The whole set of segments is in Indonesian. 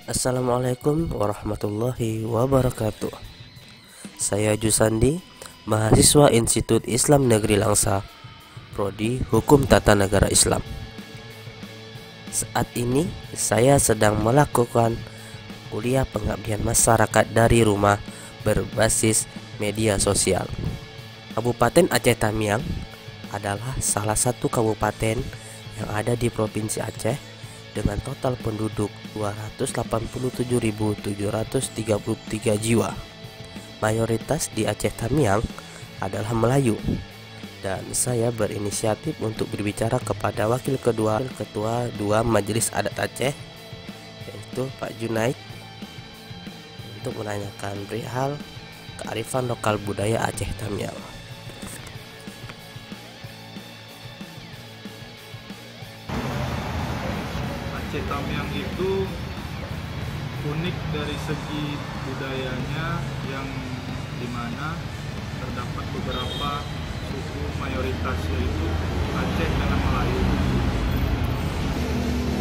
Assalamualaikum warahmatullahi wabarakatuh. Saya Jusandi, mahasiswa Institut Islam Negeri Langsa, Prodi Hukum Tata Negara Islam. Saat ini saya sedang melakukan kuliah pengabdian masyarakat dari rumah berbasis media sosial. Kabupaten Aceh Tamiang adalah salah satu kabupaten yang ada di Provinsi Aceh dengan total penduduk 287.733 jiwa. Mayoritas di Aceh Tamiang adalah Melayu. Dan saya berinisiatif untuk berbicara kepada wakil ketua 2 Majelis Adat Aceh, yaitu Pak Junaid, untuk menanyakan perihal kearifan lokal budaya Aceh Tamiang. Aceh Tamiang itu unik dari segi budayanya, yang dimana terdapat beberapa suku mayoritasnya itu Aceh dengan Melayu.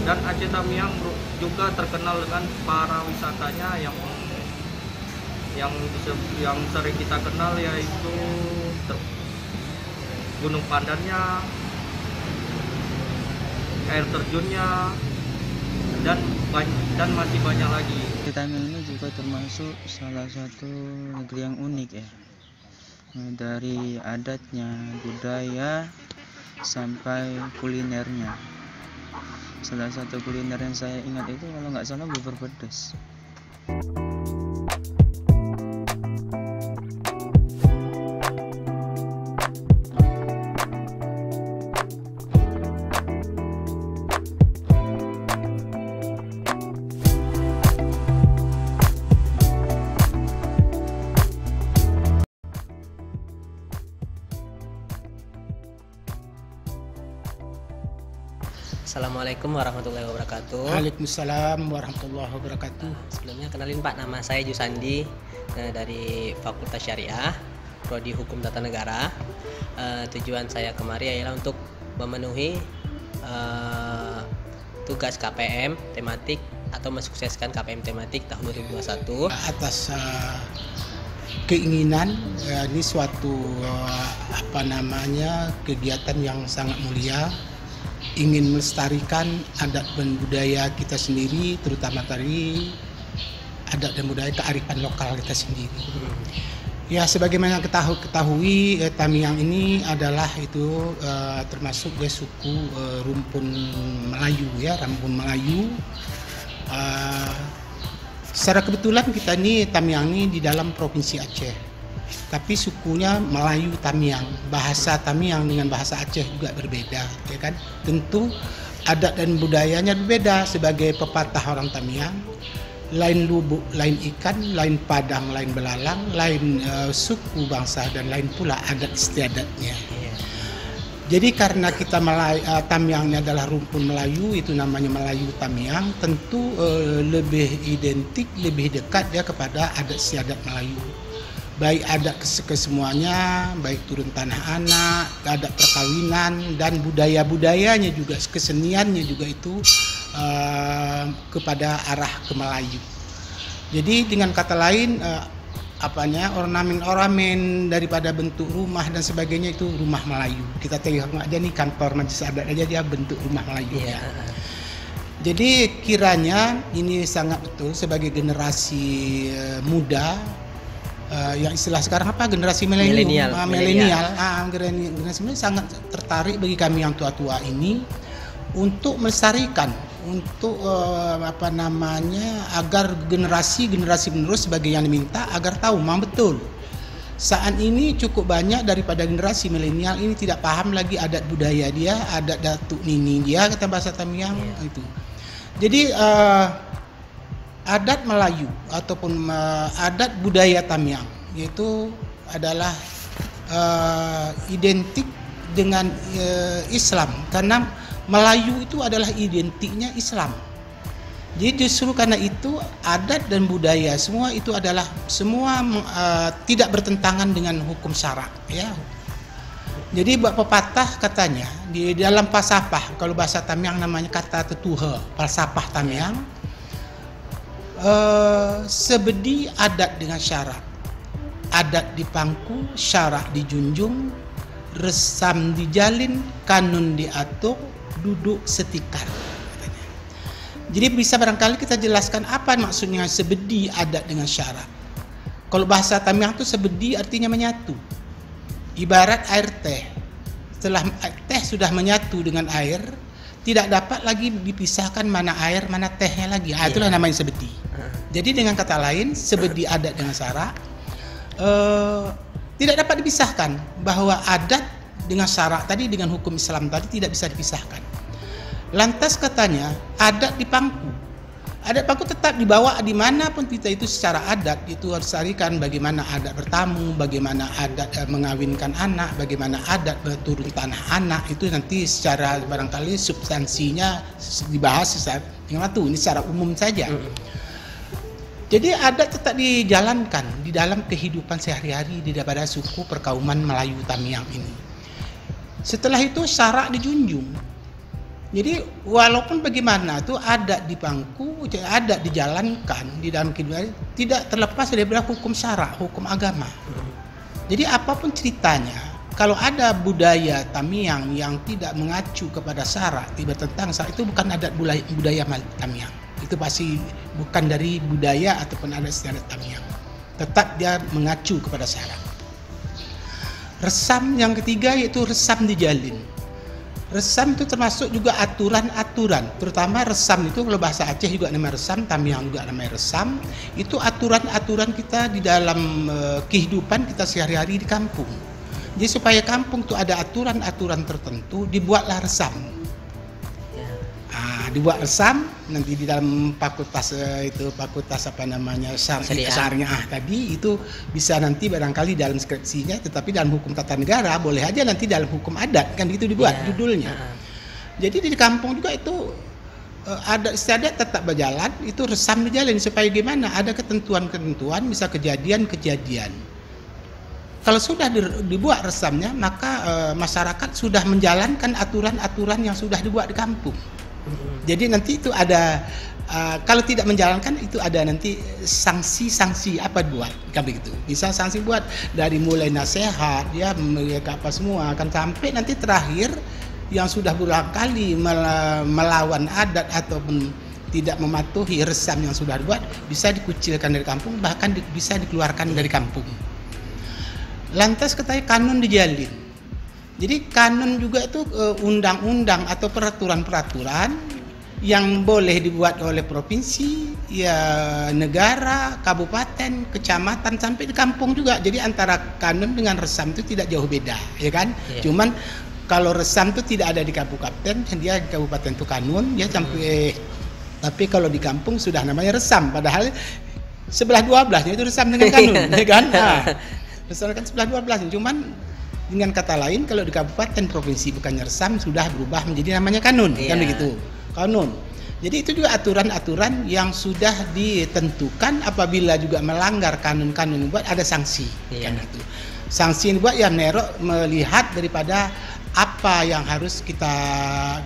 Dan Aceh Tamiang juga terkenal dengan para wisatanya yang sering kita kenal, yaitu Gunung Pandannya, air terjunnya, dan masih banyak lagi. Aceh Tamiang ini juga termasuk salah satu negeri yang unik ya, dari adatnya, budaya, sampai kulinernya. Salah satu kuliner yang saya ingat itu kalau nggak salah bubur pedas. Assalamualaikum warahmatullahi wabarakatuh. Waalaikumsalam warahmatullahi wabarakatuh. Sebelumnya kenalin Pak, nama saya Jusandi dari Fakultas Syariah, Prodi Hukum Tata Negara. Tujuan saya kemari adalah untuk memenuhi tugas KPM tematik atau mensukseskan KPM tematik tahun 2021. Atas keinginan, ini suatu kegiatan yang sangat mulia, ingin melestarikan adat dan budaya kita sendiri, terutama tadi adat dan budaya kearifan lokal kita sendiri. Ya, sebagaimana ketahui, Tamiang ini adalah itu termasuk suku rumpun Melayu ya, rumpun Melayu. Secara kebetulan kita ini Tamiang ini di dalam Provinsi Aceh, tapi sukunya Melayu Tamiang. Bahasa Tamiang dengan bahasa Aceh juga berbeda, ya kan? Tentu adat dan budayanya berbeda. Sebagai pepatah orang Tamiang, lain lubuk, lain ikan, lain padang, lain belalang, lain suku bangsa, dan lain pula adat istiadatnya. Jadi karena kita Tamiangnya adalah rumpun Melayu, itu namanya Melayu Tamiang, tentu lebih identik, lebih dekat dia kepada adat istiadat Melayu. Baik adat kesemuanya, baik turun tanah anak, adat perkawinan, dan budaya-budayanya juga, keseniannya juga itu kepada arah ke Melayu. Jadi dengan kata lain, ornamen-ornamen daripada bentuk rumah dan sebagainya itu rumah Melayu. Kita tengok aja nih kantor majelis adat aja dia bentuk rumah Melayu ya. Jadi kiranya ini sangat betul sebagai generasi muda, yang istilah sekarang apa, generasi milenial. Generasi milenial sangat tertarik bagi kami yang tua-tua ini untuk melestarikan, untuk agar generasi menerus sebagai yang diminta, agar tahu memang betul saat ini cukup banyak daripada generasi milenial ini tidak paham lagi adat budaya dia, adat datuk nini dia, kata bahasa Tamiang itu. Jadi adat Melayu ataupun adat budaya Tamiang yaitu adalah identik dengan Islam, karena Melayu itu adalah identiknya Islam. Jadi justru karena itu adat dan budaya semua itu adalah tidak bertentangan dengan hukum syarak ya. Jadi pepatah katanya di dalam falsafah, kalau bahasa Tamiang namanya kata tetuha, falsafah Tamiang. sebedi adat dengan syarak, adat dipangku, syarak dijunjung, resam dijalin, kanun diatur, duduk setikar. Jadi bisa barangkali kita jelaskan apa maksudnya sebedi adat dengan syarak. Kalau bahasa Tamiang itu sebedi artinya menyatu. Ibarat air teh. Setelah teh sudah menyatu dengan air, tidak dapat lagi dipisahkan mana air, mana tehnya lagi. Itulah namanya sebedi. Jadi dengan kata lain, sebedi adat dengan syarak tidak dapat dipisahkan, bahwa adat dengan syarak tadi, dengan hukum Islam tadi tidak bisa dipisahkan. Lantas katanya adat dipangku. Adat pangku tetap dibawa dimanapun kita itu secara adat itu harus carikan bagaimana adat bertamu, bagaimana adat mengawinkan anak, bagaimana adat berturun tanah anak, itu nanti secara barangkali substansinya dibahas secara dengan waktu, ini secara umum saja. Jadi adat tetap dijalankan di dalam kehidupan sehari-hari daripada suku perkauman Melayu Tamiang ini. Setelah itu syarak dijunjung. Jadi walaupun bagaimana itu adat dipangku, adat dijalankan di dalam kehidupan tidak terlepas dari hukum syarak, hukum agama. Jadi apapun ceritanya, kalau ada budaya Tamiang yang tidak mengacu kepada syarak, tidak tentang syarak, itu bukan adat budaya Tamiang. Itu pasti bukan dari budaya ataupun adat istiadat Tamiang. Tetap dia mengacu kepada syarak. Resam yang ketiga yaitu resam dijalin. Resam itu termasuk juga aturan-aturan, terutama resam itu kalau bahasa Aceh juga namanya resam, Tamiang juga namanya resam. Itu aturan-aturan kita di dalam kehidupan kita sehari-hari di kampung. Jadi supaya kampung itu ada aturan-aturan tertentu, dibuatlah resam. Dibuat resam nanti di dalam fakultas apa namanya syariah tadi itu bisa nanti barangkali dalam skripsinya, tetapi dalam hukum tata negara boleh aja nanti dalam hukum adat kan itu dibuat judulnya. Jadi di kampung juga itu adat istiadat tetap berjalan, itu resam berjalan supaya gimana ada ketentuan-ketentuan, bisa kejadian-kejadian. Kalau sudah dibuat resamnya, maka masyarakat sudah menjalankan aturan-aturan yang sudah dibuat di kampung. Jadi nanti itu ada kalau tidak menjalankan itu ada nanti sanksi-sanksi apa buat kan begitu. Bisa sanksi buat dari mulai nasihat ya apa semua akan sampai nanti terakhir yang sudah berulang kali melawan adat ataupun tidak mematuhi resam yang sudah dibuat bisa dikucilkan dari kampung, bahkan bisa dikeluarkan dari kampung. Lantas katanya kanun dijalin. Jadi kanun juga itu undang-undang atau peraturan-peraturan yang boleh dibuat oleh provinsi, ya negara, kabupaten, kecamatan sampai di kampung juga. Jadi antara kanun dengan resam itu tidak jauh beda, ya kan? Cuman kalau resam itu tidak ada di kabupaten, dia di kabupaten itu kanun, dia sampai. Tapi kalau di kampung sudah namanya resam, padahal sebelah 12-nya itu resam dengan kanun, ya kan? Resam kan sebelah 12, cuman dengan kata lain, kalau di kabupaten provinsi bukannya resam sudah berubah menjadi namanya kanun, kan begitu? Kanun. Jadi itu juga aturan-aturan yang sudah ditentukan apabila juga melanggar kanun-kanun buat ada sanksi, kan itu. Sanksi yang dibuat ya melihat daripada apa yang harus kita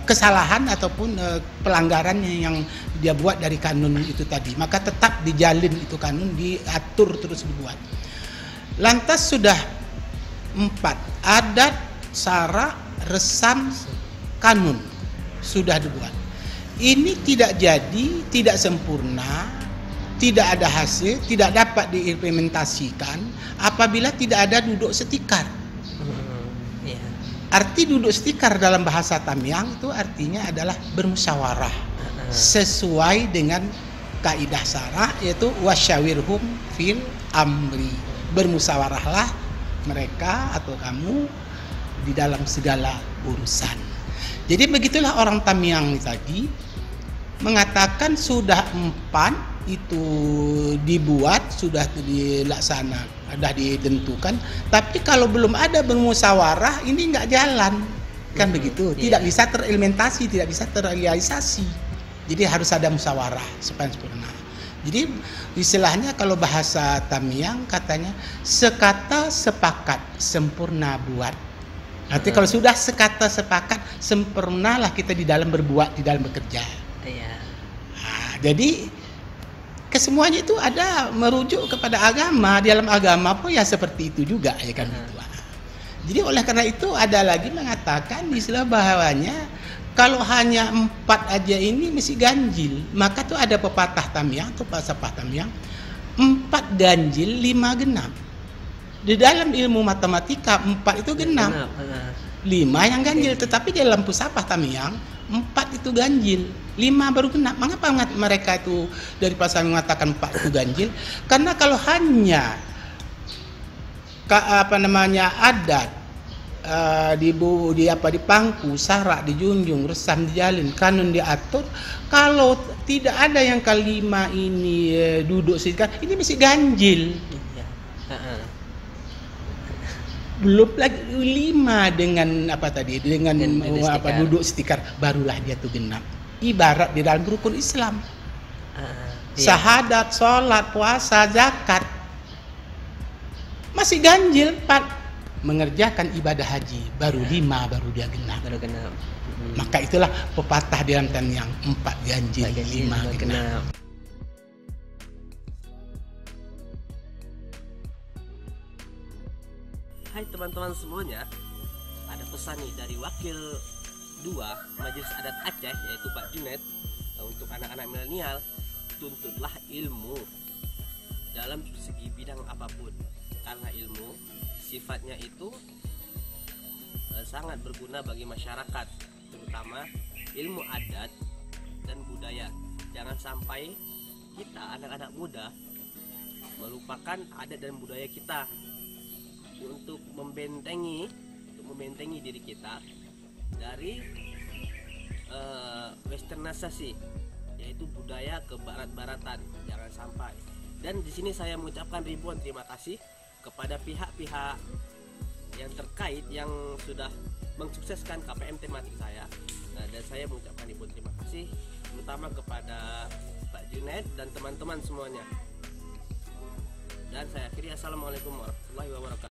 kesalahan ataupun pelanggaran yang dia buat dari kanun itu tadi. Maka tetap dijalin itu kanun, diatur terus dibuat. Lantas sudah 4 adat, syarak, resam, kanun sudah dibuat. Ini tidak jadi, tidak sempurna, tidak ada hasil, tidak dapat diimplementasikan apabila tidak ada duduk setikar. Arti duduk setikar dalam bahasa Tamiang itu artinya adalah bermusyawarah sesuai dengan kaidah syarak, yaitu wasyawirhum fil amri. Bermusyawarahlah mereka atau kamu di dalam segala urusan. Jadi begitulah orang Tamiang tadi mengatakan sudah 4 itu dibuat, sudah dilaksanakan, sudah ditentukan, tapi kalau belum ada bermusyawarah ini nggak jalan, kan begitu? Tidak bisa terimplementasi, tidak bisa terrealisasi. Jadi harus ada musyawarah supaya sempurna. Jadi istilahnya kalau bahasa Tamiang katanya sekata sepakat sempurna buat. Nanti kalau sudah sekata sepakat sempurnalah kita di dalam berbuat, di dalam bekerja. Jadi kesemuanya itu ada merujuk kepada agama. Di dalam agama pun ya seperti itu juga ya kan gitu. Jadi oleh karena itu ada lagi mengatakan istilah bahawanya kalau hanya 4 aja ini mesti ganjil. Maka tuh ada pepatah Tamiang atau falsafah Tamiang, 4 ganjil 5 genap. Di dalam ilmu matematika 4 itu genap, 5 yang ganjil. Tetapi di dalam pusapah Tamiang 4 itu ganjil, 5 baru genap. Mengapa mereka itu dari pasal mengatakan 4 itu ganjil? Karena kalau hanya adat di pangku, syarak dijunjung, resam dijalin, kanun diatur, kalau tidak ada yang kelima ini duduk sekitar, ini mesti ganjil. Belum lagi 5 dengan duduk setikar, barulah dia tuh genap. Ibarat di dalam rukun Islam, syahadat, sholat, puasa, zakat, masih ganjil 4. Mengerjakan ibadah haji baru 5, baru dia genap. Maka itulah pepatah di dalam Tamiang, 4 ganjil, 5 genap. Hai teman-teman semuanya, ada pesan nih dari Wakil 2 Majelis Adat Aceh, yaitu Pak Junet. Untuk anak-anak milenial, tuntutlah ilmu dalam segi bidang apapun, karena ilmu sifatnya itu sangat berguna bagi masyarakat, terutama ilmu adat dan budaya. Jangan sampai kita anak-anak muda melupakan adat dan budaya kita untuk membentengi diri kita dari westernisasi, yaitu budaya ke barat-baratan. Jangan sampai. Dan di sini saya mengucapkan ribuan terima kasih kepada pihak-pihak yang terkait yang sudah mensukseskan KPM tematik saya. Dan saya mengucapkan ribuan terima kasih terutama kepada Pak Junet dan teman-teman semuanya. Dan saya akhiri, assalamualaikum warahmatullahi wabarakatuh.